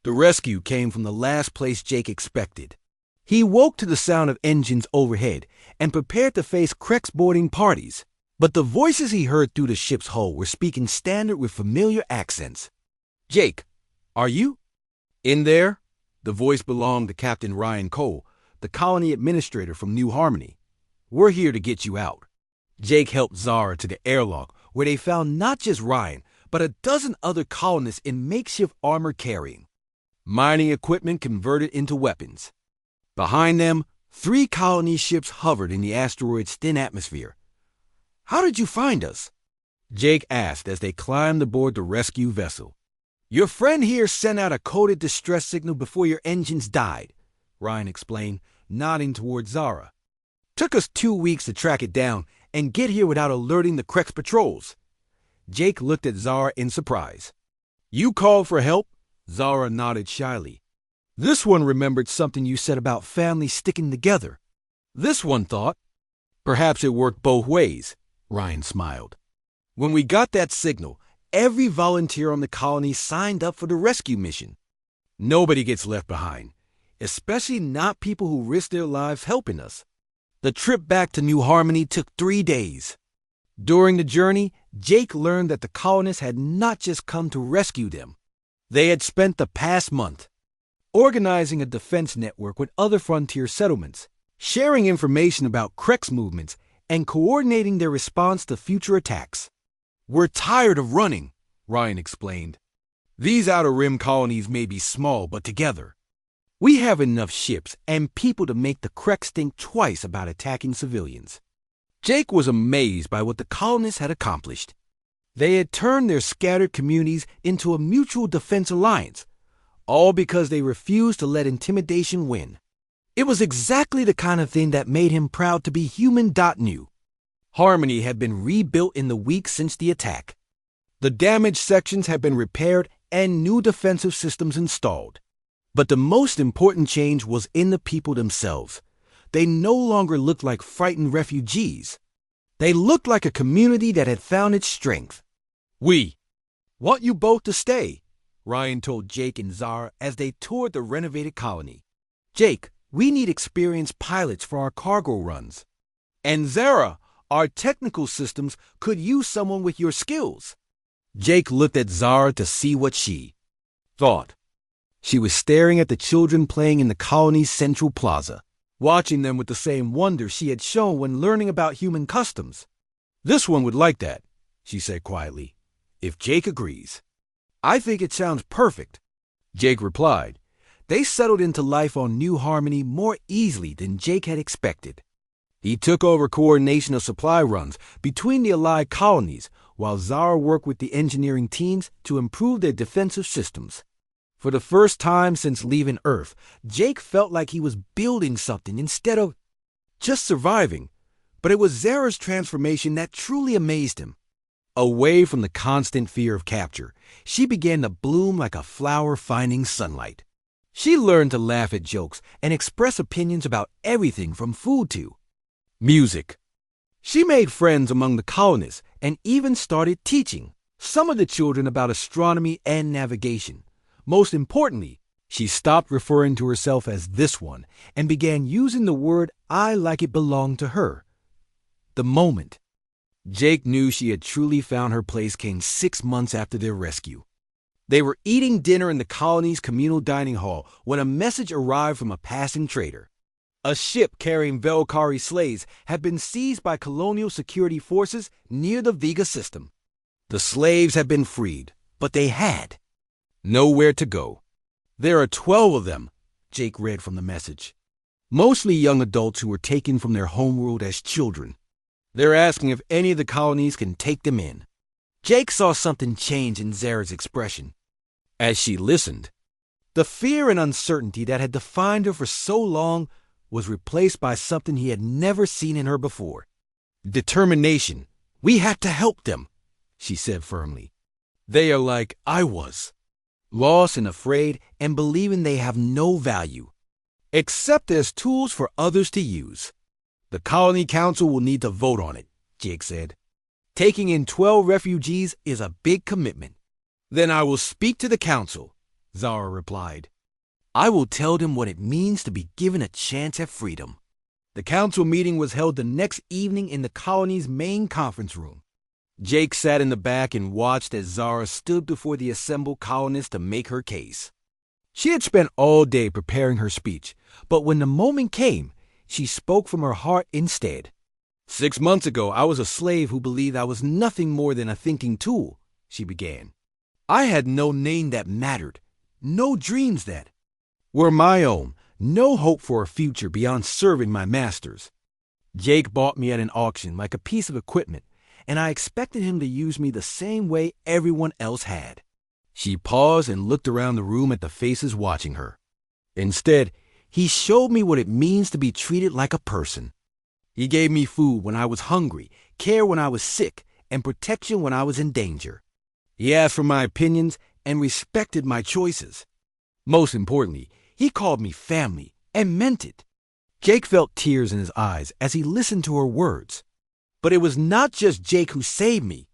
The rescue came from the last place Jake expected. He woke to the sound of engines overhead and prepared to face Krex boarding parties. But the voices he heard through the ship's hull were speaking standard with familiar accents. "Jake, are you in there?" The voice belonged to Captain Ryan Cole, the colony administrator from New Harmony. "We're here to get you out." Jake helped Zara to the airlock, where they found not just Ryan, but a dozen other colonists in makeshift armor carrying mining equipment converted into weapons. Behind them, 3 colony ships hovered in the asteroid's thin atmosphere. "How did you find us?" Jake asked as they climbed aboard the rescue vessel. "Your friend here sent out a coded distress signal before your engines died," Ryan explained, nodding toward Zara. "Took us 2 weeks to track it down and get here without alerting the Krex patrols." Jake looked at Zara in surprise. "You called for help?" Zara nodded shyly. "This one remembered something you said about families sticking together." This one thought, "Perhaps it worked both ways." Ryan smiled. "When we got that signal, every volunteer on the colony signed up for the rescue mission. Nobody gets left behind, especially not people who risk their lives helping us." The trip back to New Harmony took 3 days. During the journey, Jake learned that the colonists had not just come to rescue them. They had spent the past month organizing a defense network with other frontier settlements, sharing information about Krex movements, and coordinating their response to future attacks. "We're tired of running," Ryan explained. "These Outer Rim colonies may be small, but together we have enough ships and people to make the Krex think twice about attacking civilians." Jake was amazed by what the colonists had accomplished. They had turned their scattered communities into a mutual defense alliance, all because they refused to let intimidation win. It was exactly the kind of thing that made him proud to be human. New Harmony had been rebuilt in the weeks since the attack. The damaged sections had been repaired and new defensive systems installed. But the most important change was in the people themselves. They no longer looked like frightened refugees. They looked like a community that had found its strength. "We want you both to stay," Ryan told Jake and Zara as they toured the renovated colony. "Jake, we need experienced pilots for our cargo runs. And Zara, our technical systems could use someone with your skills." Jake looked at Zara to see what she thought. She was staring at the children playing in the colony's central plaza, watching them with the same wonder she had shown when learning about human customs. "This one would like that," she said quietly, "if Jake agrees." "I think it sounds perfect," Jake replied. They settled into life on New Harmony more easily than Jake had expected. He took over coordination of supply runs between the allied colonies, while Zara worked with the engineering teams to improve their defensive systems. For the first time since leaving Earth, Jake felt like he was building something instead of just surviving. But it was Zara's transformation that truly amazed him. Away from the constant fear of capture, she began to bloom like a flower finding sunlight. She learned to laugh at jokes and express opinions about everything from food to music. She made friends among the colonists and even started teaching some of the children about astronomy and navigation. Most importantly, she stopped referring to herself as this one and began using the word "I" like it belonged to her. The moment Jake knew she had truly found her place came 6 months after their rescue. They were eating dinner in the colony's communal dining hall when a message arrived from a passing trader. A ship carrying Velkari slaves had been seized by colonial security forces near the Vega system. The slaves had been freed, but they had nowhere to go. "There are 12 of them," Jake read from the message. "Mostly young adults who were taken from their homeworld as children. They're asking if any of the colonies can take them in." Jake saw something change in Zara's expression as she listened. The fear and uncertainty that had defined her for so long was replaced by something he had never seen in her before. Determination. "We have to help them," she said firmly. "They are like I was, lost and afraid and believing they have no value, except as tools for others to use. The Colony Council will need to vote on it," Jake said. "Taking in 12 refugees is a big commitment." "Then I will speak to the council," Zara replied. I will tell them what it means to be given a chance at freedom. The council meeting was held the next evening in the colony's main conference room. Jake sat in the back and watched as Zara stood before the assembled colonists to make her case. She had spent all day preparing her speech, but when the moment came, she spoke from her heart instead. 6 months ago, I was a slave who believed I was nothing more than a thinking tool, she began. I had no name that mattered, no dreams that were my own, no hope for a future beyond serving my masters. Jake bought me at an auction like a piece of equipment, and I expected him to use me the same way everyone else had. She paused and looked around the room at the faces watching her. Instead, he showed me what it means to be treated like a person. He gave me food when I was hungry, care when I was sick, and protection when I was in danger. He asked for my opinions and respected my choices. Most importantly, he called me family and meant it. Jake felt tears in his eyes as he listened to her words. But it was not just Jake who saved me,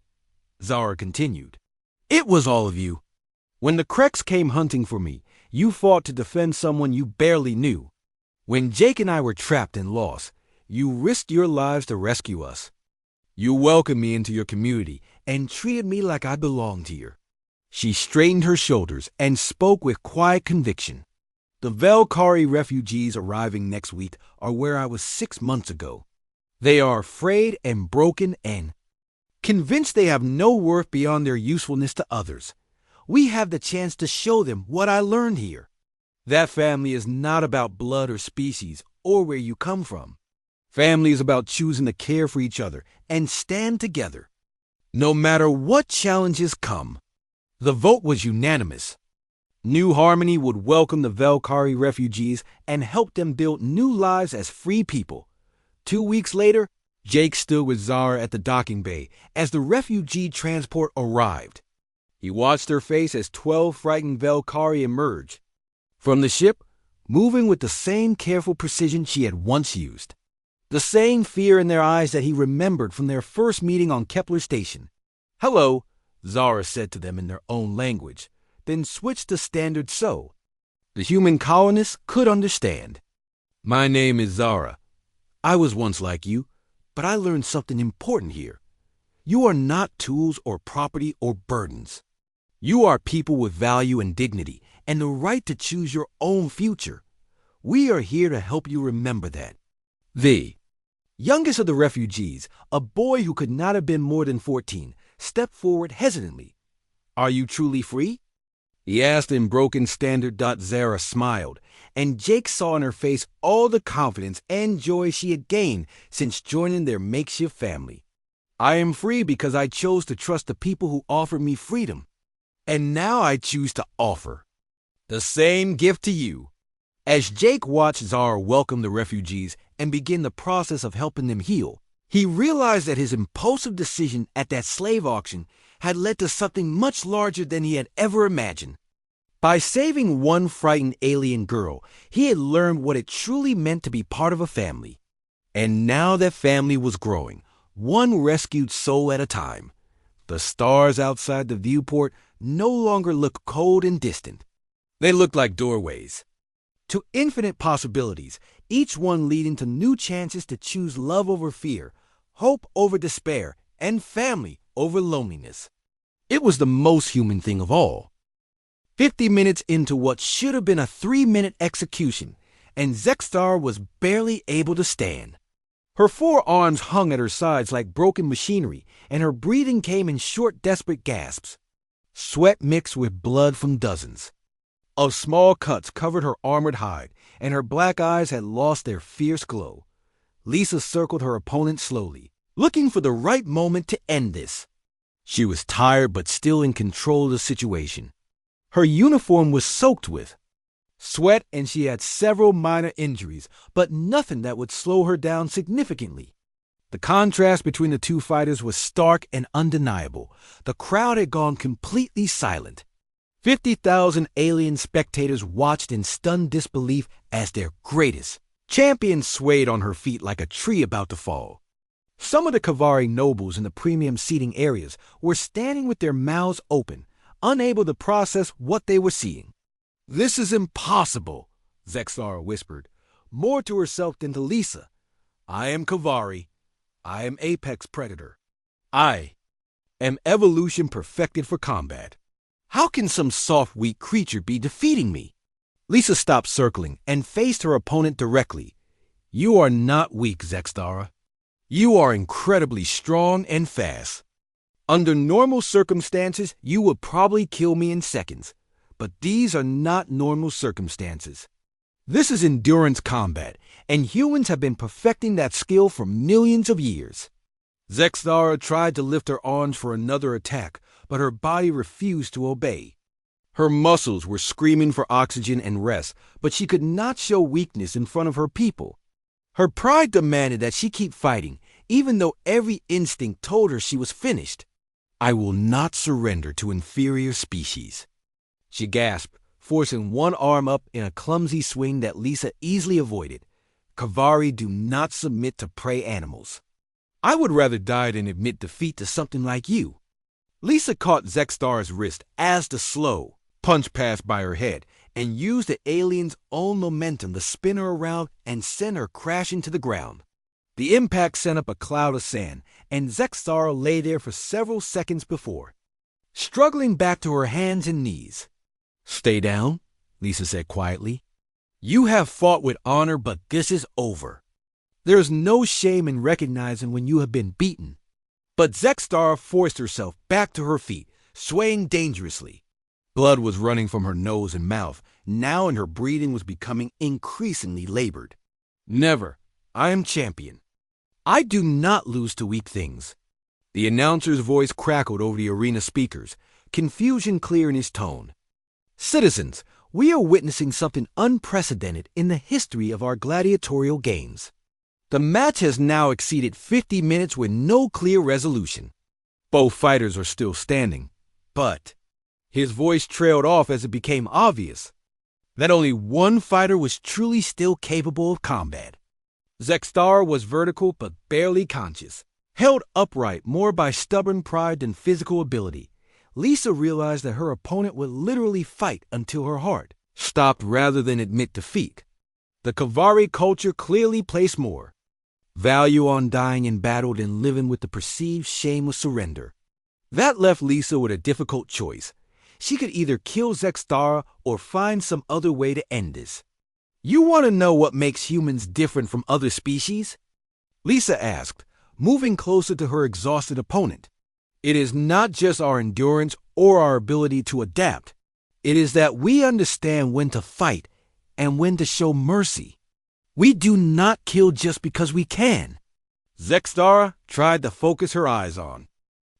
Zara continued. It was all of you. When the Krex came hunting for me, you fought to defend someone you barely knew. When Jake and I were trapped and lost, you risked your lives to rescue us. You welcomed me into your community and treated me like I belonged here. She straightened her shoulders and spoke with quiet conviction. The Velkari refugees arriving next week are where I was 6 months ago. They are afraid and broken and convinced they have no worth beyond their usefulness to others. We have the chance to show them what I learned here. That family is not about blood or species or where you come from. Family is about choosing to care for each other and stand together, no matter what challenges come. The vote was unanimous. New Harmony would welcome the Velkari refugees and help them build new lives as free people. 2 weeks later, Jake stood with Zara at the docking bay as the refugee transport arrived. He watched her face as 12 frightened Velkari emerged from the ship, moving with the same careful precision she had once used. The same fear in their eyes that he remembered from their first meeting on Kepler Station. Hello, Zara said to them in their own language, then switched to Standard So. The human colonists could understand. My name is Zara. I was once like you, but I learned something important here. You are not tools or property or burdens. You are people with value and dignity and the right to choose your own future. We are here to help you remember that. The youngest of the refugees, a boy who could not have been more than 14, stepped forward hesitantly. Are you truly free? He asked in broken standard. Zara smiled, and Jake saw in her face all the confidence and joy she had gained since joining their makeshift family. I am free because I chose to trust the people who offered me freedom. And now I choose to offer the same gift to you. As Jake watched Zara welcome the refugees and begin the process of helping them heal, he realized that his impulsive decision at that slave auction had led to something much larger than he had ever imagined. By saving one frightened alien girl, he had learned what it truly meant to be part of a family. And now that family was growing, one rescued soul at a time. The stars outside the viewport no longer looked cold and distant. They looked like doorways to infinite possibilities, each one leading to new chances to choose love over fear, hope over despair, and family over loneliness. It was the most human thing of all. 50 minutes into what should have been a 3-minute execution, and Zexstar was barely able to stand. Her 4 arms hung at her sides like broken machinery, and her breathing came in short, desperate gasps. Sweat mixed with blood from dozens of small cuts covered her armored hide, and her black eyes had lost their fierce glow. Lisa circled her opponent slowly, looking for the right moment to end this. She was tired but still in control of the situation. Her uniform was soaked with sweat, and she had several minor injuries, but nothing that would slow her down significantly. The contrast between the two fighters was stark and undeniable. The crowd had gone completely silent. 50,000 alien spectators watched in stunned disbelief as their greatest champion swayed on her feet like a tree about to fall. Some of the Kavari nobles in the premium seating areas were standing with their mouths open, unable to process what they were seeing. This is impossible, Zexara whispered, more to herself than to Lisa. I am Kavari. I am Apex Predator. I am evolution perfected for combat. How can some soft, weak creature be defeating me? Lisa stopped circling and faced her opponent directly. You are not weak, Zexara. You are incredibly strong and fast. Under normal circumstances, you would probably kill me in seconds, but these are not normal circumstances. This is endurance combat, and humans have been perfecting that skill for millions of years. Zexara tried to lift her arms for another attack, but her body refused to obey. Her muscles were screaming for oxygen and rest, but she could not show weakness in front of her people. Her pride demanded that she keep fighting, even though every instinct told her she was finished. I will not surrender to inferior species. She gasped, forcing one arm up in a clumsy swing that Lisa easily avoided. Kavari do not submit to prey animals. I would rather die than admit defeat to something like you. Lisa caught Zexara's wrist as the slow punch passed by her head and used the alien's own momentum to spin her around and send her crashing to the ground. The impact sent up a cloud of sand, and Zexara lay there for several seconds before, struggling back to her hands and knees. Stay down, Lisa said quietly. You have fought with honor, but this is over. There is no shame in recognizing when you have been beaten. But Zexara forced herself back to her feet, swaying dangerously. Blood was running from her nose and mouth now, and her breathing was becoming increasingly labored. Never. I am champion. I do not lose to weak things. The announcer's voice crackled over the arena speakers, confusion clear in his tone. Citizens, we are witnessing something unprecedented in the history of our gladiatorial games. The match has now exceeded 50 minutes with no clear resolution. Both fighters are still standing, but his voice trailed off as it became obvious that only one fighter was truly still capable of combat. Zexara was vertical but barely conscious, held upright more by stubborn pride than physical ability. Lisa realized that her opponent would literally fight until her heart stopped rather than admit defeat. The Kavari culture clearly placed more value on dying in battle than living with the perceived shame of surrender. That left Lisa with a difficult choice. She could either kill Zexara or find some other way to end this. You want to know what makes humans different from other species? Lisa asked, moving closer to her exhausted opponent. It is not just our endurance or our ability to adapt. It is that we understand when to fight and when to show mercy. We do not kill just because we can. Zexara tried to focus her eyes on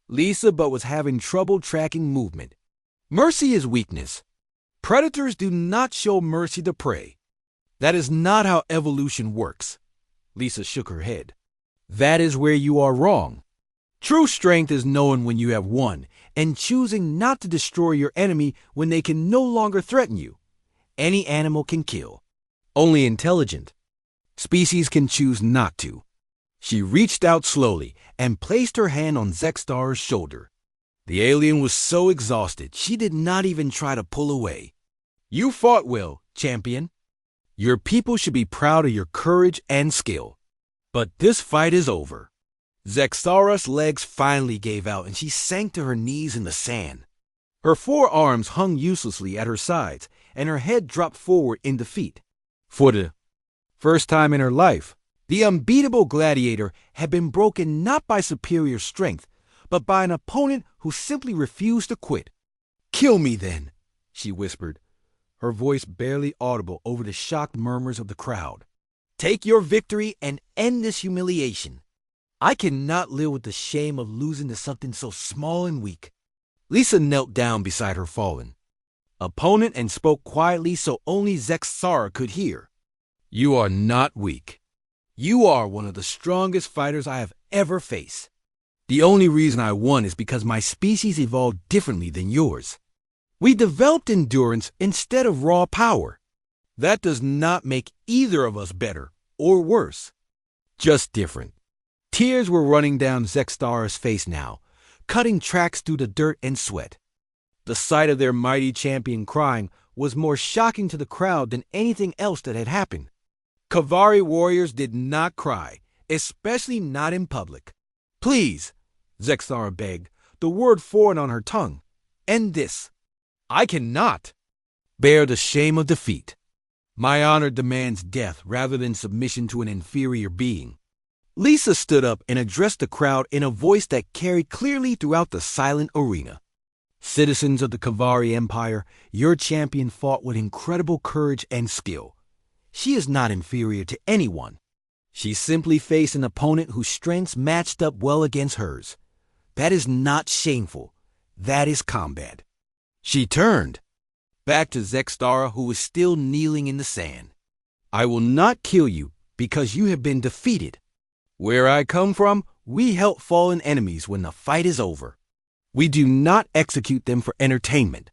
Lisa, but was having trouble tracking movement. Mercy is weakness. Predators do not show mercy to prey. That is not how evolution works. Lisa shook her head. That is where you are wrong. True strength is knowing when you have won and choosing not to destroy your enemy when they can no longer threaten you. Any animal can kill. Only intelligent species can choose not to. She reached out slowly and placed her hand on Zexara's shoulder. The alien was so exhausted, she did not even try to pull away. You fought well, champion. Your people should be proud of your courage and skill. But this fight is over. Zexara's legs finally gave out and she sank to her knees in the sand. Her forearms hung uselessly at her sides and her head dropped forward in defeat. For the first time in her life, the unbeatable gladiator had been broken not by superior strength, but by an opponent who simply refused to quit. Kill me then, she whispered, her voice barely audible over the shocked murmurs of the crowd. Take your victory and end this humiliation. I cannot live with the shame of losing to something so small and weak. Lisa knelt down beside her fallen opponent and spoke quietly so only Zexara could hear. You are not weak. You are one of the strongest fighters I have ever faced. The only reason I won is because my species evolved differently than yours. We developed endurance instead of raw power. That does not make either of us better or worse. Just different. Tears were running down Zexara's face now, cutting tracks through the dirt and sweat. The sight of their mighty champion crying was more shocking to the crowd than anything else that had happened. Kavari warriors did not cry, especially not in public. "Please," Zexthara begged, the word foreign on her tongue, "end this. I cannot bear the shame of defeat. My honor demands death rather than submission to an inferior being." Lisa stood up and addressed the crowd in a voice that carried clearly throughout the silent arena. "Citizens of the Kavari Empire, your champion fought with incredible courage and skill. She is not inferior to anyone. She simply faced an opponent whose strengths matched up well against hers. That is not shameful. That is combat." She turned back to Zexthara, who was still kneeling in the sand. "I will not kill you because you have been defeated. Where I come from, we help fallen enemies when the fight is over. We do not execute them for entertainment."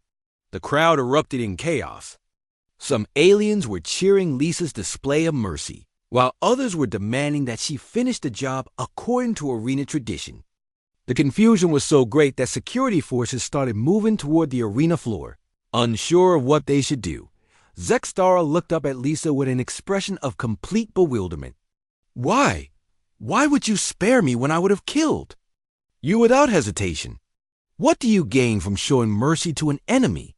The crowd erupted in chaos. Some aliens were cheering Lisa's display of mercy, while others were demanding that she finish the job according to arena tradition. The confusion was so great that security forces started moving toward the arena floor. Unsure of what they should do, Zexthara looked up at Lisa with an expression of complete bewilderment. "Why? Why would you spare me when I would have killed you without hesitation? What do you gain from showing mercy to an enemy?"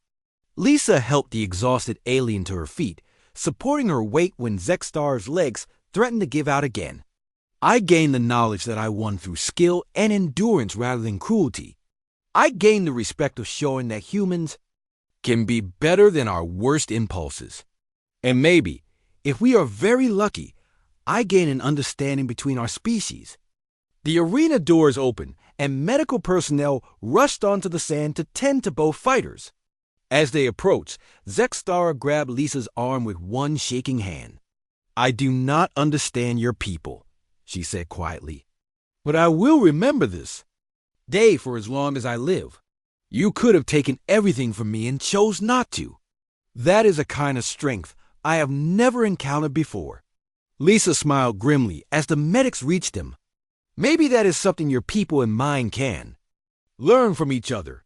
Lisa helped the exhausted alien to her feet, supporting her weight when Zexthara's legs threatened to give out again. "I gained the knowledge that I won through skill and endurance rather than cruelty. I gained the respect of showing that humans can be better than our worst impulses. And maybe, if we are very lucky, I gain an understanding between our species." The arena doors opened, and medical personnel rushed onto the sand to tend to both fighters. As they approached, Zexthara grabbed Lisa's arm with one shaking hand. "I do not understand your people," she said quietly, "but I will remember this day for as long as I live. You could have taken everything from me and chose not to. That is a kind of strength I have never encountered before." Lisa smiled grimly as the medics reached him. "Maybe that is something your people and mine can learn from each other."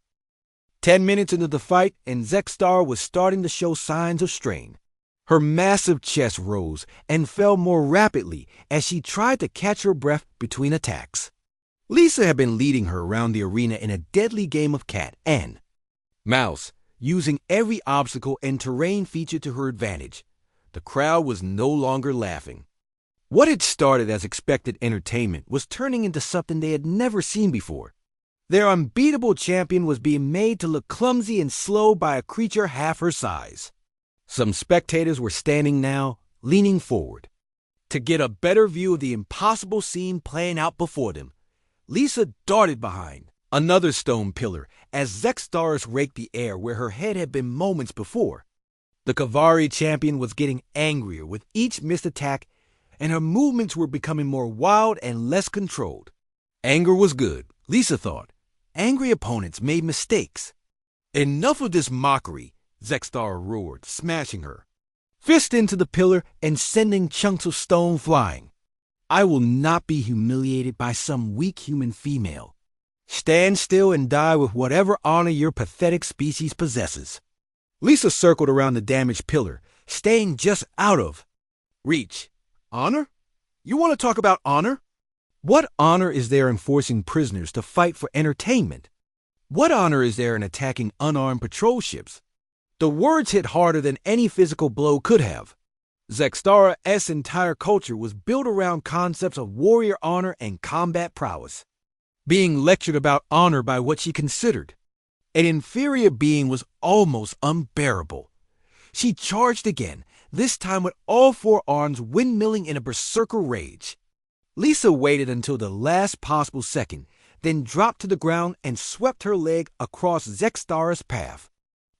10 minutes into the fight, and Zexthara was starting to show signs of strain. Her massive chest rose and fell more rapidly as she tried to catch her breath between attacks. Lisa had been leading her around the arena in a deadly game of cat and mouse, using every obstacle and terrain feature to her advantage. The crowd was no longer laughing. What had started as expected entertainment was turning into something they had never seen before. Their unbeatable champion was being made to look clumsy and slow by a creature half her size. Some spectators were standing now, leaning forward, to get a better view of the impossible scene playing out before them. Lisa darted behind another stone pillar as Zexthara raked the air where her head had been moments before. The Kavari champion was getting angrier with each missed attack, and her movements were becoming more wild and less controlled. Anger was good, Lisa thought. Angry opponents made mistakes. "Enough of this mockery," Zexthara roared, smashing her fist into the pillar and sending chunks of stone flying. "I will not be humiliated by some weak human female. Stand still and die with whatever honor your pathetic species possesses." Lisa circled around the damaged pillar, staying just out of reach. "Honor? You want to talk about honor? What honor is there in forcing prisoners to fight for entertainment? What honor is there in attacking unarmed patrol ships?" The words hit harder than any physical blow could have. Zexthara's entire culture was built around concepts of warrior honor and combat prowess. Being lectured about honor by what she considered an inferior being was almost unbearable. She charged again, this time with all four arms windmilling in a berserker rage. Lisa waited until the last possible second, then dropped to the ground and swept her leg across Zexthara's path.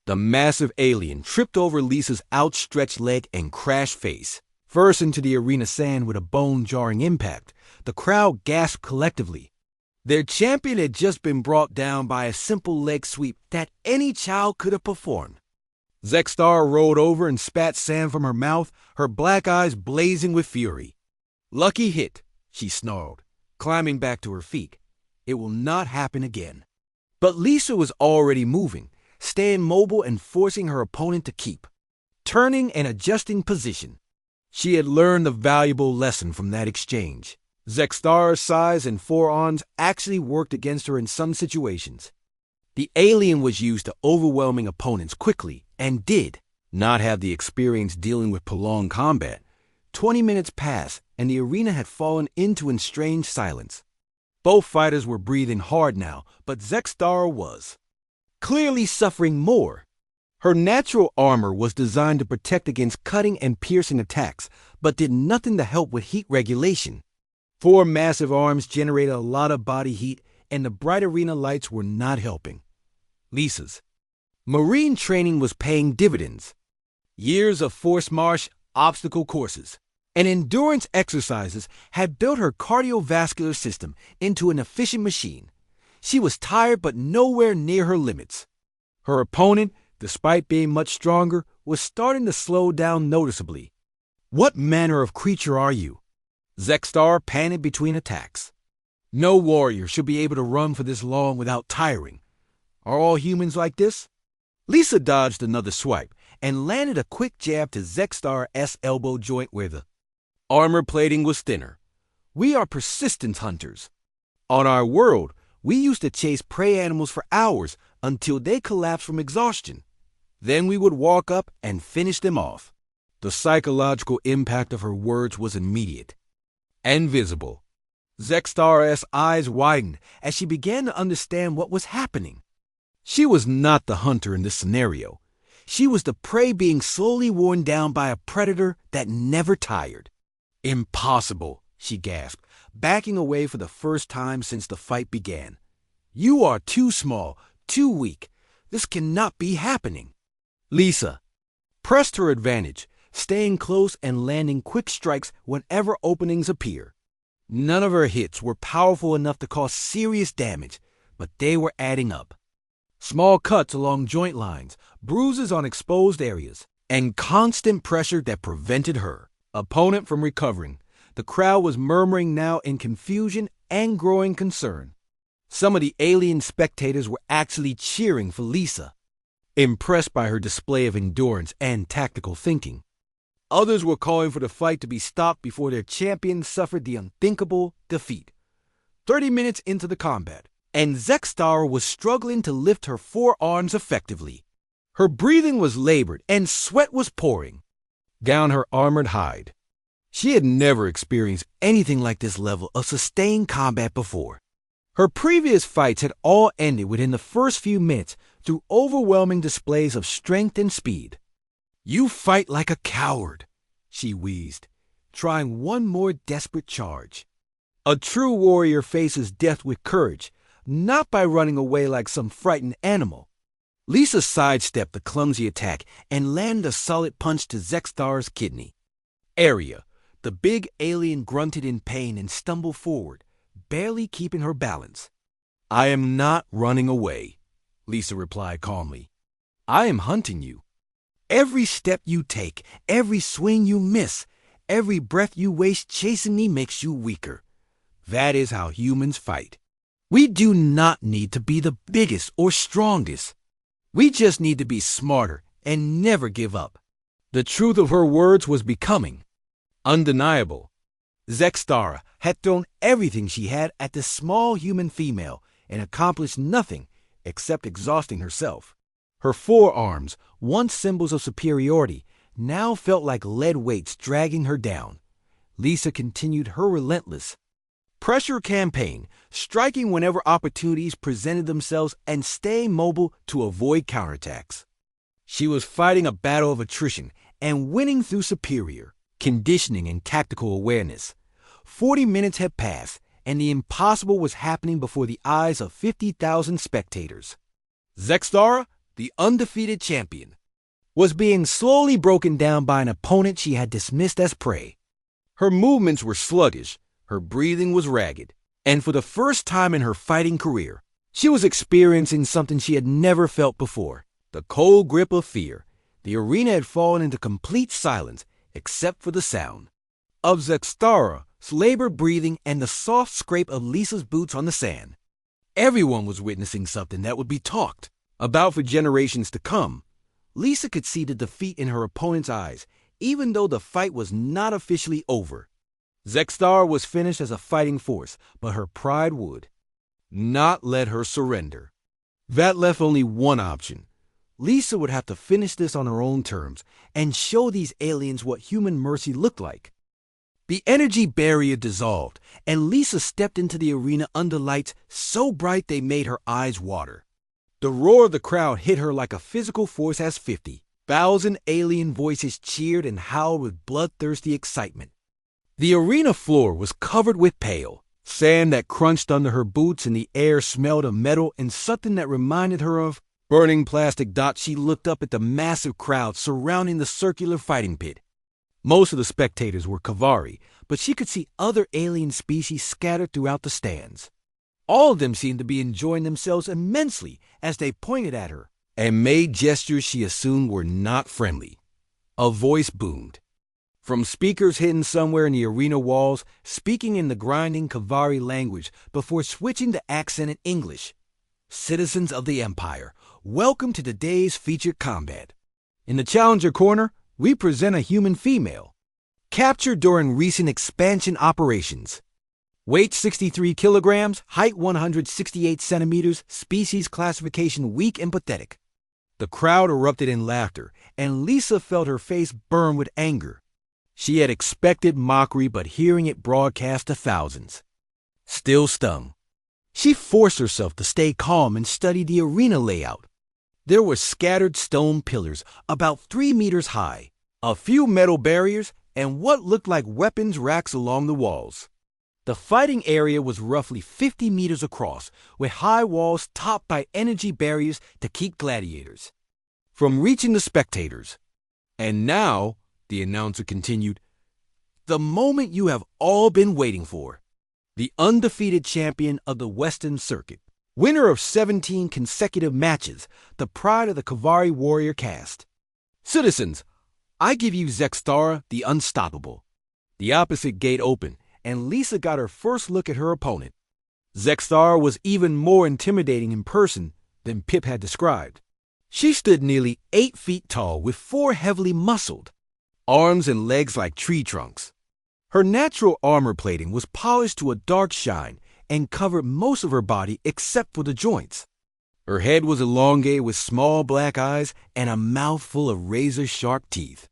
The massive alien tripped over Lisa's outstretched leg and crashed face first into the arena sand with a bone-jarring impact. The crowd gasped collectively. Their champion had just been brought down by a simple leg sweep that any child could have performed. Zexthara rolled over and spat sand from her mouth, her black eyes blazing with fury. "Lucky hit," she snarled, climbing back to her feet. "It will not happen again." But Lisa was already moving, staying mobile and forcing her opponent to keep turning and adjusting position. She had learned a valuable lesson from that exchange. Zextara's size and forearms actually worked against her in some situations. The alien was used to overwhelming opponents quickly and did not have the experience dealing with prolonged combat. 20 minutes passed and the arena had fallen into estranged silence. Both fighters were breathing hard now, but Zextara was clearly suffering more. Her natural armor was designed to protect against cutting and piercing attacks, but did nothing to help with heat regulation. 4 massive arms generated a lot of body heat, and the bright arena lights were not helping. Lisa's marine training was paying dividends. Years of force march, obstacle courses, and endurance exercises had built her cardiovascular system into an efficient machine. She was tired but nowhere near her limits. Her opponent, despite being much stronger, was starting to slow down noticeably. "What manner of creature are you?" Zextara panicked between attacks. "No warrior should be able to run for this long without tiring. Are all humans like this?" Lisa dodged another swipe and landed a quick jab to Zextara's elbow joint where the armor plating was thinner. "We are persistent hunters. On our world, we used to chase prey animals for hours until they collapsed from exhaustion. Then we would walk up and finish them off." The psychological impact of her words was immediate and visible. Zextara's eyes widened as she began to understand what was happening. She was not the hunter in this scenario. She was the prey being slowly worn down by a predator that never tired. "Impossible," she gasped, backing away for the first time since the fight began. "You are too small, too weak. This cannot be happening." Lisa pressed her advantage, staying close and landing quick strikes whenever openings appear. None of her hits were powerful enough to cause serious damage, but they were adding up. Small cuts along joint lines, bruises on exposed areas, and constant pressure that prevented her opponent from recovering. The crowd was murmuring now in confusion and growing concern. Some of the alien spectators were actually cheering for Lisa, impressed by her display of endurance and tactical thinking. Others were calling for the fight to be stopped before their champion suffered the unthinkable defeat. 30 minutes into the combat, and Zextara was struggling to lift her forearms effectively. Her breathing was labored and sweat was pouring down her armored hide. She had never experienced anything like this level of sustained combat before. Her previous fights had all ended within the first few minutes through overwhelming displays of strength and speed. "You fight like a coward," she wheezed, trying one more desperate charge. A true warrior faces death with courage, not by running away like some frightened animal. Lisa sidestepped the clumsy attack and landed a solid punch to Zextara's kidney. Area. The big alien grunted in pain and stumbled forward, barely keeping her balance. "I am not running away," Lisa replied calmly. "I am hunting you. Every step you take, every swing you miss, every breath you waste chasing me makes you weaker. That is how humans fight. We do not need to be the biggest or strongest. We just need to be smarter and never give up." The truth of her words was becoming undeniable. Zextara had thrown everything she had at this small human female and accomplished nothing except exhausting herself. Her forearms, once symbols of superiority, now felt like lead weights dragging her down. Lisa continued her relentless pressure campaign, striking whenever opportunities presented themselves and staying mobile to avoid counterattacks. She was fighting a battle of attrition and winning through superior conditioning and tactical awareness. 40 minutes had passed, and the impossible was happening before the eyes of 50,000 spectators. Zextara, the undefeated champion, was being slowly broken down by an opponent she had dismissed as prey. Her movements were sluggish, her breathing was ragged, and for the first time in her fighting career, she was experiencing something she had never felt before: the cold grip of fear. The arena had fallen into complete silence, except for the sound of Zextara's labored breathing and the soft scrape of Lisa's boots on the sand. Everyone was witnessing something that would be talked About for generations to come, Lisa could see the defeat in her opponent's eyes, even though the fight was not officially over. Zexstar was finished as a fighting force, but her pride would not let her surrender. That left only one option. Lisa would have to finish this on her own terms and show these aliens what human mercy looked like. The energy barrier dissolved, and Lisa stepped into the arena under lights so bright they made her eyes water. The roar of the crowd hit her like a physical force as 50,000 alien voices cheered and howled with bloodthirsty excitement. The arena floor was covered with pale sand that crunched under her boots, and the air smelled of metal and something that reminded her of burning plastic dots. She looked up at the massive crowd surrounding the circular fighting pit. Most of the spectators were Kavari, but she could see other alien species scattered throughout the stands. All of them seemed to be enjoying themselves immensely as they pointed at her and made gestures she assumed were not friendly. A voice boomed from speakers hidden somewhere in the arena walls, speaking in the grinding Kavari language before switching to accented English. Citizens of the Empire, welcome to today's featured combat. In the Challenger corner, we present a human female, captured during recent expansion operations. Weight 63 kilograms, height 168 centimeters, species classification weak and pathetic. The crowd erupted in laughter, and Lisa felt her face burn with anger. She had expected mockery, but hearing it broadcast to thousands still stung. She forced herself to stay calm and study the arena layout. There were scattered stone pillars about 3 meters high, a few metal barriers, and what looked like weapons racks along the walls. The fighting area was roughly 50 meters across, with high walls topped by energy barriers to keep gladiators from reaching the spectators. And now, the announcer continued, the moment you have all been waiting for. The undefeated champion of the Western Circuit, winner of 17 consecutive matches, the pride of the Kavari warrior caste. Citizens, I give you Zexstar the Unstoppable. The opposite gate opened, and Lisa got her first look at her opponent. Zexstar was even more intimidating in person than Pip had described. She stood nearly 8 feet tall with 4 heavily muscled arms and legs like tree trunks. Her natural armor plating was polished to a dark shine and covered most of her body except for the joints. Her head was elongated with small black eyes and a mouth full of razor-sharp teeth.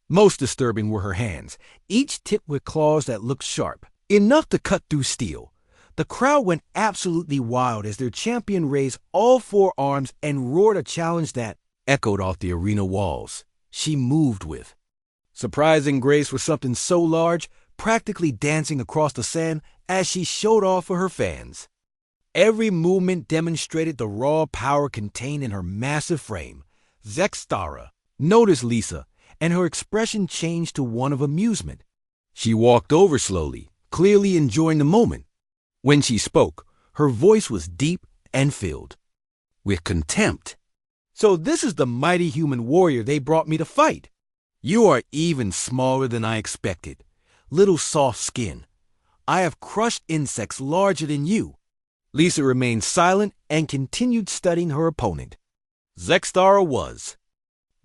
Most disturbing were her hands, each tipped with claws that looked sharp, enough to cut through steel. The crowd went absolutely wild as their champion raised all 4 arms and roared a challenge that echoed off the arena walls. She moved with surprising grace for something so large, practically dancing across the sand as she showed off for her fans. Every movement demonstrated the raw power contained in her massive frame. Zexstara noticed Lisa, and her expression changed to one of amusement. She walked over slowly, clearly enjoying the moment. When she spoke, her voice was deep and filled with contempt. So this is the mighty human warrior they brought me to fight. You are even smaller than I expected. Little soft skin. I have crushed insects larger than you. Lisa remained silent and continued studying her opponent. Zexstara was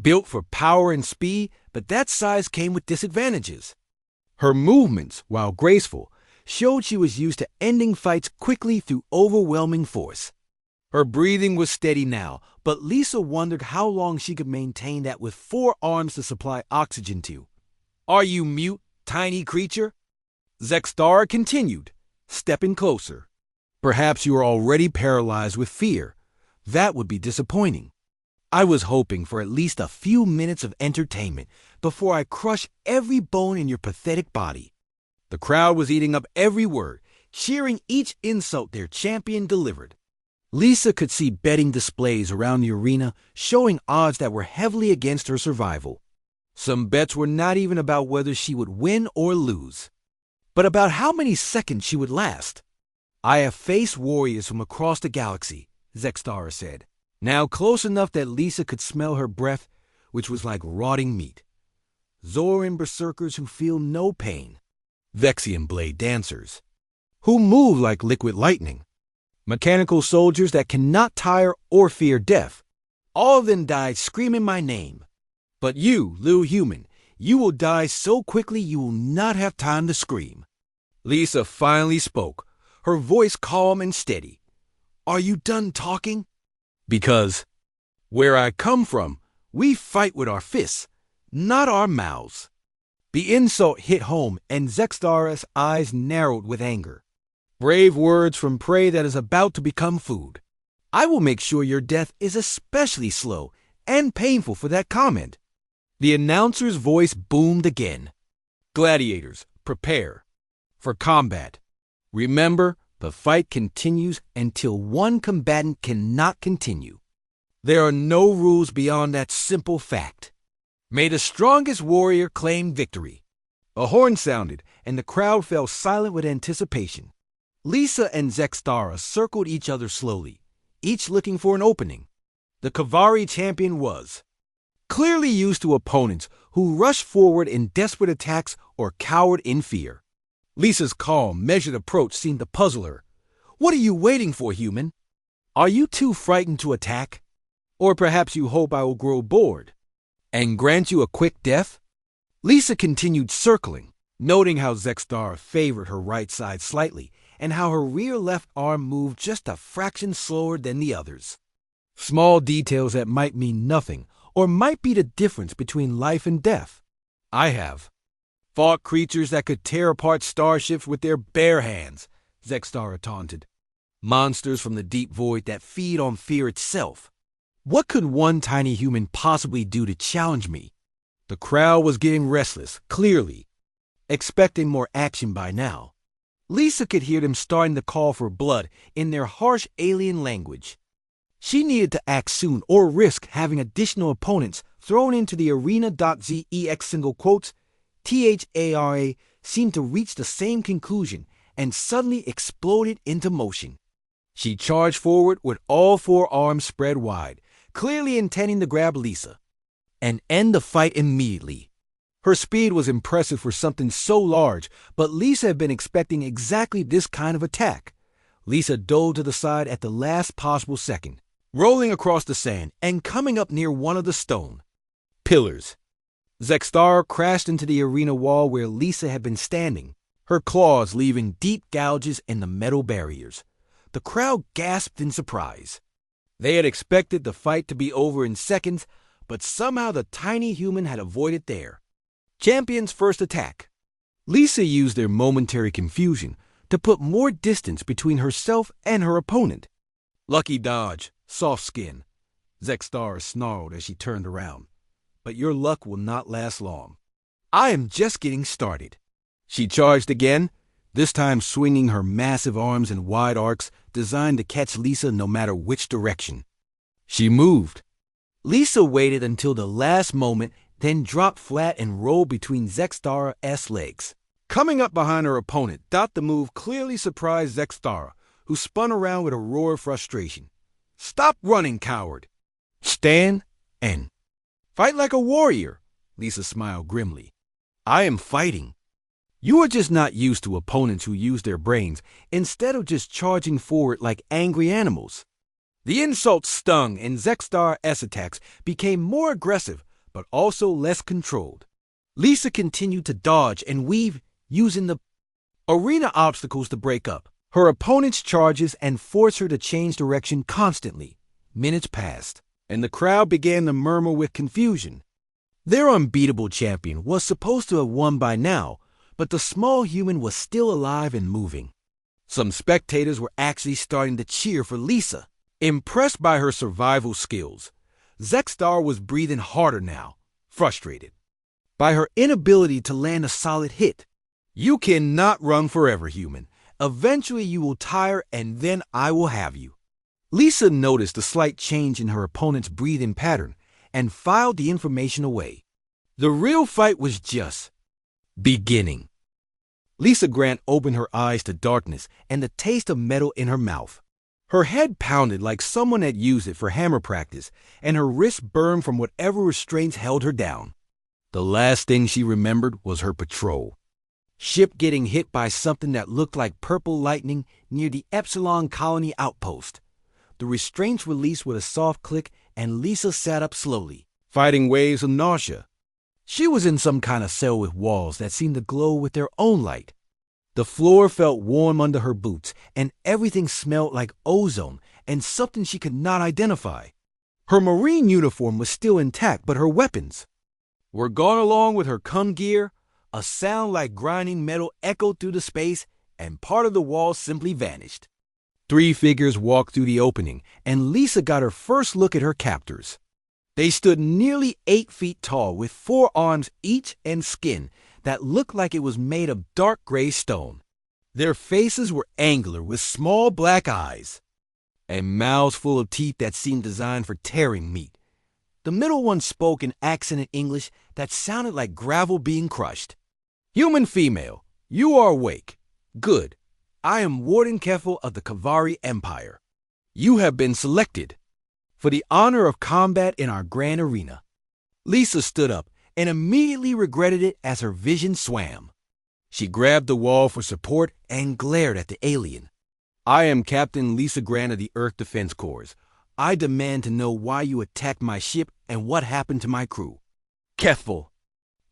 built for power and speed, but that size came with disadvantages. Her movements, while graceful, showed she was used to ending fights quickly through overwhelming force. Her breathing was steady now, but Lisa wondered how long she could maintain that with 4 arms to supply oxygen to. Are you mute, tiny creature? Zexstar continued, stepping closer. Perhaps you are already paralyzed with fear. That would be disappointing. I was hoping for at least a few minutes of entertainment before I crush every bone in your pathetic body. The crowd was eating up every word, cheering each insult their champion delivered. Lisa could see betting displays around the arena showing odds that were heavily against her survival. Some bets were not even about whether she would win or lose, but about how many seconds she would last. I have faced warriors from across the galaxy, Zexstara said, now close enough that Lisa could smell her breath, which was like rotting meat. Zoran berserkers who feel no pain. Vexian blade dancers, who move like liquid lightning. Mechanical soldiers that cannot tire or fear death. All of them died screaming my name. But you, little human, you will die so quickly you will not have time to scream. Lisa finally spoke, her voice calm and steady. Are you done talking? Because where I come from, we fight with our fists, not our mouths. The insult hit home, and Zextara's eyes narrowed with anger. Brave words from prey that is about to become food. I will make sure your death is especially slow and painful for that comment. The announcer's voice boomed again. Gladiators, prepare for combat. Remember, the fight continues until one combatant cannot continue. There are no rules beyond that simple fact. May the strongest warrior claim victory. A horn sounded, and the crowd fell silent with anticipation. Lisa and Zextara circled each other slowly, each looking for an opening. The Kavari champion was clearly used to opponents who rushed forward in desperate attacks or cowered in fear. Lisa's calm, measured approach seemed to puzzle her. What are you waiting for, human? Are you too frightened to attack? Or perhaps you hope I will grow bored and grant you a quick death? Lisa continued circling, noting how Zextara favored her right side slightly and how her rear left arm moved just a fraction slower than the others. Small details that might mean nothing or might be the difference between life and death. I have fought creatures that could tear apart starships with their bare hands, Zextara taunted. Monsters from the deep void that feed on fear itself. What could one tiny human possibly do to challenge me? The crowd was getting restless, clearly, expecting more action by now. Lisa could hear them starting to call for blood in their harsh alien language. She needed to act soon or risk having additional opponents thrown into the arena.zex single quotes. THARA seemed to reach the same conclusion and suddenly exploded into motion. She charged forward with all four arms spread wide, clearly intending to grab Lisa and end the fight immediately. Her speed was impressive for something so large, but Lisa had been expecting exactly this kind of attack. Lisa dove to the side at the last possible second, rolling across the sand and coming up near one of the stone pillars. Zextara crashed into the arena wall where Lisa had been standing, her claws leaving deep gouges in the metal barriers. The crowd gasped in surprise. They had expected the fight to be over in seconds, but somehow the tiny human had avoided there. Champion's first attack. Lisa used their momentary confusion to put more distance between herself and her opponent. Lucky dodge, soft skin, Zextara snarled as she turned around. But your luck will not last long. I am just getting started. She charged again, this time swinging her massive arms in wide arcs designed to catch Lisa no matter which direction. She moved. Lisa waited until the last moment, then dropped flat and rolled between Zextara's legs. Coming up behind her opponent, the move clearly surprised Zextara, who spun around with a roar of frustration. Stop running, coward! Stand and fight like a warrior, Lisa smiled grimly. I am fighting. You are just not used to opponents who use their brains instead of just charging forward like angry animals. The insult stung and Zextara's attacks became more aggressive but also less controlled. Lisa continued to dodge and weave using the arena obstacles to break up her opponent's charges and force her to change direction constantly. Minutes passed, and the crowd began to murmur with confusion. Their unbeatable champion was supposed to have won by now, but the small human was still alive and moving. Some spectators were actually starting to cheer for Lisa, impressed by her survival skills. Zextara was breathing harder now, frustrated by her inability to land a solid hit. You cannot run forever, human. Eventually you will tire and then I will have you. Lisa noticed a slight change in her opponent's breathing pattern and filed the information away. The real fight was just beginning. Lisa Grant opened her eyes to darkness and the taste of metal in her mouth. Her head pounded like someone had used it for hammer practice, and her wrists burned from whatever restraints held her down. The last thing she remembered was her patrol. Ship getting hit by something that looked like purple lightning near the Epsilon Colony outpost. The restraints released with a soft click, and Lisa sat up slowly, fighting waves of nausea. She was in some kind of cell with walls that seemed to glow with their own light. The floor felt warm under her boots, and everything smelled like ozone and something she could not identify. Her marine uniform was still intact, but her weapons were gone along with her cum gear. A sound like grinding metal echoed through the space, and part of the wall simply vanished. 3 figures walked through the opening, and Lisa got her first look at her captors. They stood nearly 8 feet tall, with 4 arms each and skin that looked like it was made of dark gray stone. Their faces were angular, with small black eyes, and mouths full of teeth that seemed designed for tearing meat. The middle one spoke in accented English that sounded like gravel being crushed. "Human female, you are awake. Good. I am Warden Keffel of the Kavari Empire. You have been selected for the honor of combat in our grand arena." Lisa stood up and immediately regretted it as her vision swam. She grabbed the wall for support and glared at the alien. "I am Captain Lisa Grant of the Earth Defense Corps. I demand to know why you attacked my ship and what happened to my crew." Keffel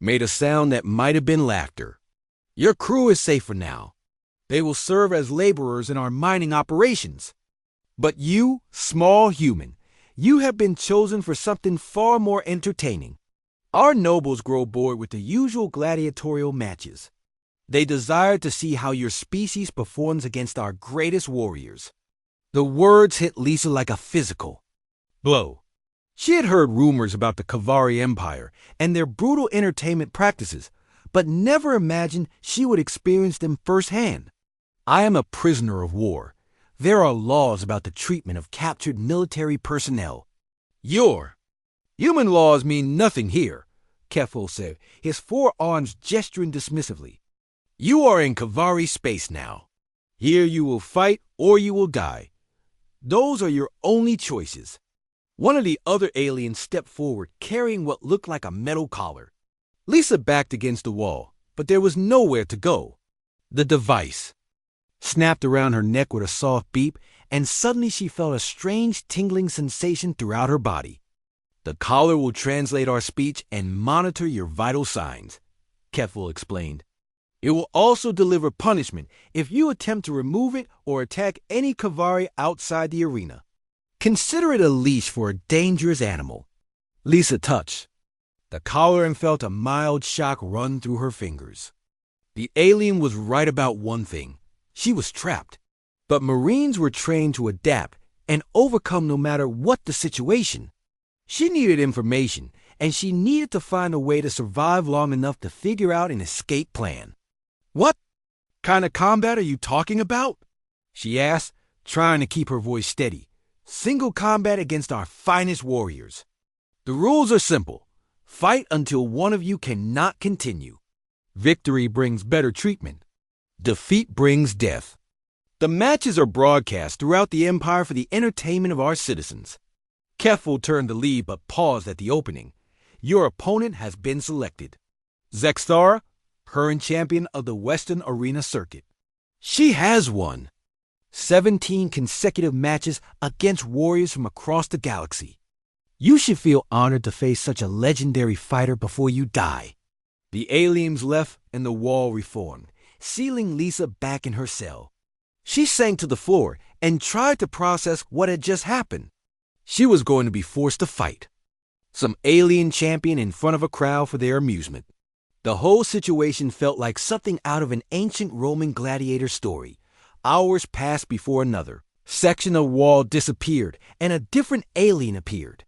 made a sound that might have been laughter. "Your crew is safe for now. They will serve as laborers in our mining operations. But you, small human, you have been chosen for something far more entertaining. Our nobles grow bored with the usual gladiatorial matches. They desire to see how your species performs against our greatest warriors." The words hit Lisa like a physical blow. She had heard rumors about the Kavari Empire and their brutal entertainment practices, but never imagined she would experience them firsthand. "I am a prisoner of war. There are laws about the treatment of captured military personnel." "Your human laws mean nothing here," Keffel said, his 4 arms gesturing dismissively. "You are in Kavari space now. Here you will fight or you will die. Those are your only choices." One of the other aliens stepped forward, carrying what looked like a metal collar. Lisa backed against the wall, but there was nowhere to go. The device snapped around her neck with a soft beep, and suddenly she felt a strange tingling sensation throughout her body. "The collar will translate our speech and monitor your vital signs," Keffel explained. "It will also deliver punishment if you attempt to remove it or attack any Kavari outside the arena. Consider it a leash for a dangerous animal." Lisa touched the collar and felt a mild shock run through her fingers. The alien was right about one thing. She was trapped. But Marines were trained to adapt and overcome no matter what the situation. She needed information, and she needed to find a way to survive long enough to figure out an escape plan. "What kind of combat are you talking about?" she asked, trying to keep her voice steady. "Single combat against our finest warriors. The rules are simple. Fight until one of you cannot continue. Victory brings better treatment. Defeat brings death. The matches are broadcast throughout the Empire for the entertainment of our citizens." Keffel turned to leave but paused at the opening. "Your opponent has been selected. Zexthara, current champion of the Western Arena Circuit. She has won 17 consecutive matches against warriors from across the galaxy. You should feel honored to face such a legendary fighter before you die." The aliens left and the wall reformed, sealing Lisa back in her cell. She sank to the floor and tried to process what had just happened. She was going to be forced to fight some alien champion in front of a crowd for their amusement. The whole situation felt like something out of an ancient Roman gladiator story. Hours passed before another section of wall disappeared and a different alien appeared.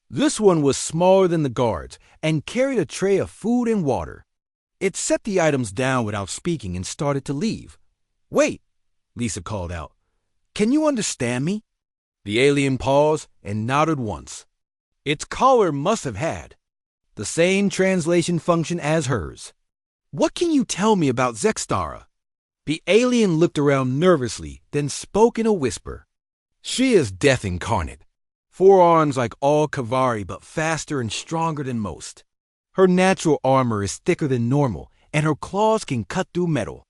This one was smaller than the guards and carried a tray of food and water. It set the items down without speaking and started to leave. "Wait," Lisa called out. "Can you understand me?" The alien paused and nodded once. Its collar must have had the same translation function as hers. "What can you tell me about Zexthara?" The alien looked around nervously, then spoke in a whisper. "She is death incarnate. 4 arms like all Kavari, but faster and stronger than most. Her natural armor is thicker than normal, and her claws can cut through metal.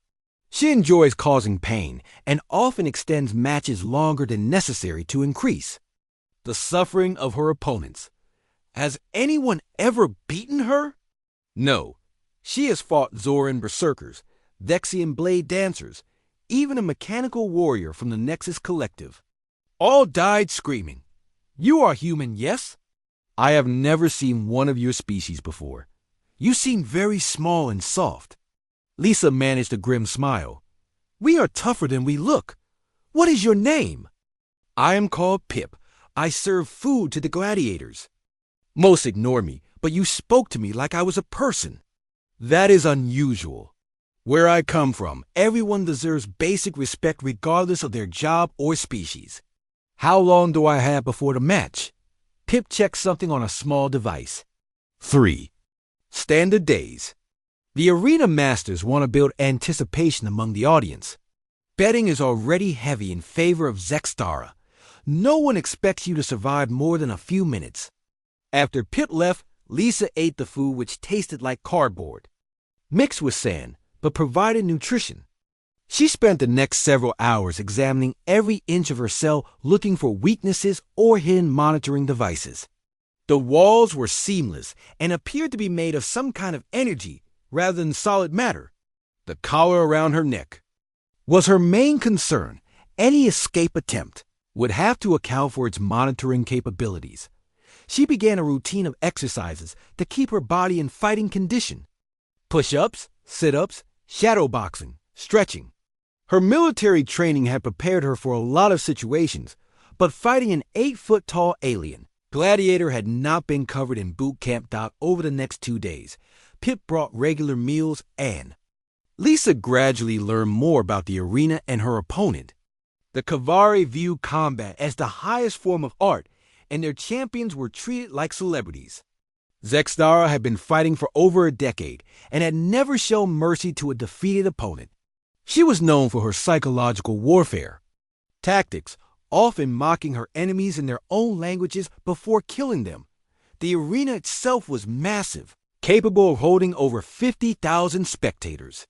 She enjoys causing pain and often extends matches longer than necessary to increase the suffering of her opponents. Has anyone ever beaten her? No. She has fought Zoran berserkers, Vexian blade dancers, even a mechanical warrior from the Nexus Collective. All died screaming, "You are human, yes? I have never seen one of your species before. You seem very small and soft." Lisa managed a grim smile. "We are tougher than we look. What is your name?" "I am called Pip. I serve food to the gladiators." "Most ignore me, but you spoke to me like I was a person." "That is unusual. Where I come from, everyone deserves basic respect regardless of their job or species." "How long do I have before the match?" Pip checks something on a small device. 3. Standard days. The arena masters want to build anticipation among the audience. Betting is already heavy in favor of Zextara. No one expects you to survive more than a few minutes. After Pip left, Lisa ate the food which tasted like cardboard, mixed with sand, but provided nutrition. She spent the next several hours examining every inch of her cell looking for weaknesses or hidden monitoring devices. The walls were seamless and appeared to be made of some kind of energy rather than solid matter. The collar around her neck was her main concern. Any escape attempt would have to account for its monitoring capabilities. She began a routine of exercises to keep her body in fighting condition. Push-ups, sit-ups, shadow boxing, stretching. Her military training had prepared her for a lot of situations, but fighting an 8-foot-tall alien gladiator had not been covered in boot camp doc over the next 2 days. Pip brought regular meals and Lisa gradually learned more about the arena and her opponent. The Kavari viewed combat as the highest form of art, and their champions were treated like celebrities. Zextara had been fighting for over a decade and had never shown mercy to a defeated opponent. She was known for her psychological warfare tactics, often mocking her enemies in their own languages before killing them. The arena itself was massive, capable of holding over 50,000 spectators.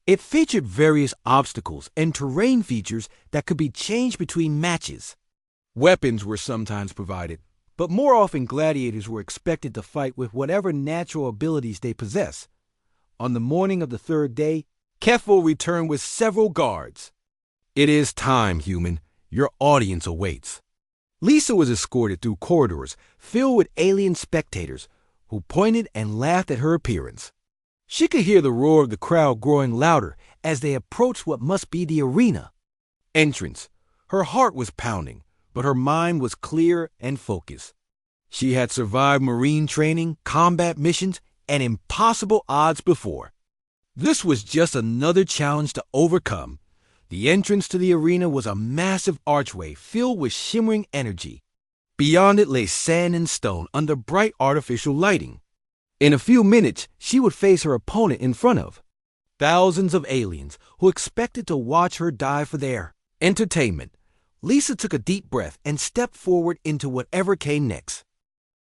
It featured various obstacles and terrain features that could be changed between matches. Weapons were sometimes provided, but more often gladiators were expected to fight with whatever natural abilities they possess. On the morning of the 3rd day, Kefil returned with several guards. "It is time, human. Your audience awaits." Lisa was escorted through corridors filled with alien spectators who pointed and laughed at her appearance. She could hear the roar of the crowd growing louder as they approached what must be the arena. Entrance. Her heart was pounding, but her mind was clear and focused. She had survived marine training, combat missions, and impossible odds before. This was just another challenge to overcome. The entrance to the arena was a massive archway filled with shimmering energy. Beyond it lay sand and stone under bright artificial lighting. In a few minutes, she would face her opponent in front of thousands of aliens who expected to watch her die for their entertainment. Lisa took a deep breath and stepped forward into whatever came next.